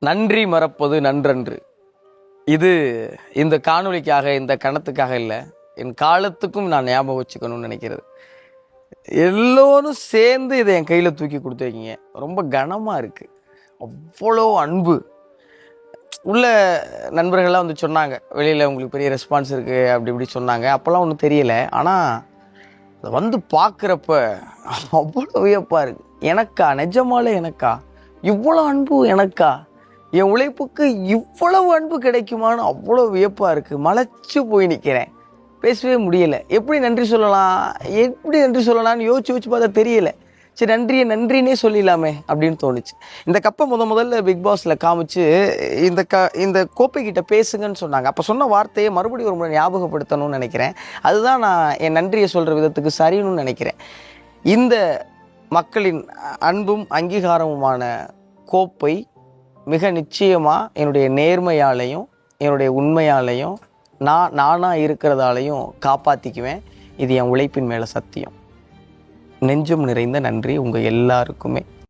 நன்றி மறப்பது நன்றன்று. இது இந்த காணொளிக்காக, இந்த கணத்துக்காக இல்லை, என் காலத்துக்கும் நான் ஞாபகம் வச்சுக்கணும்னு நினைக்கிறது. எல்லோரும் சேர்ந்து இதை என் கையில் தூக்கி கொடுத்துருக்கீங்க. ரொம்ப கனமாக இருக்குது. அவ்வளோ அன்பு உள்ள நண்பர்கள்லாம் வந்து சொன்னாங்க, வெளியில் உங்களுக்கு பெரிய ரெஸ்பான்ஸ் இருக்குது அப்படி இப்படி சொன்னாங்க. அப்போல்லாம் ஒன்றும் தெரியலை. ஆனால் அதை வந்து பார்க்குறப்ப அவ்வளோ வியப்பாக இருக்குது. எனக்கா, நிஜமாலே எனக்கா இவ்வளோ அன்பு? எனக்கா என் உழைப்புக்கு இவ்வளவு அன்பு கிடைக்குமான்னு அவ்வளோ வியப்பாக இருக்குது. மலைச்சு போய் நிற்கிறேன், பேசவே முடியலை. எப்படி நன்றி சொல்லலாம்னு யோசிச்சு பார்த்தா தெரியலை. சரி, நன்றினே சொல்லிடலாமே அப்படின்னு தோணுச்சு. இந்த கப்பை முதல்ல பிக் பாஸில் காமிச்சு இந்த கோப்பைக்கிட்ட பேசுங்கன்னு சொன்னாங்க. அப்போ சொன்ன வார்த்தையை மறுபடியும் ஒரு முறை ஞாபகப்படுத்தணும்னு நினைக்கிறேன். அதுதான் நான் என் நன்றியை சொல்கிற விதத்துக்கு சரின்னு நினைக்கிறேன். இந்த மக்களின் அன்பும் அங்கீகாரமுமான கோப்பை மிக நிச்சயமாக என்னுடைய நேர்மையாலையும் என்னுடைய உண்மையாலையும் நானாக இருக்கிறதாலையும் காப்பாற்றிக்குவேன். இது என் உழைப்பின் மேலே சத்தியம். நெஞ்சம் நிறைந்த நன்றி உங்கள் எல்லாருக்குமே.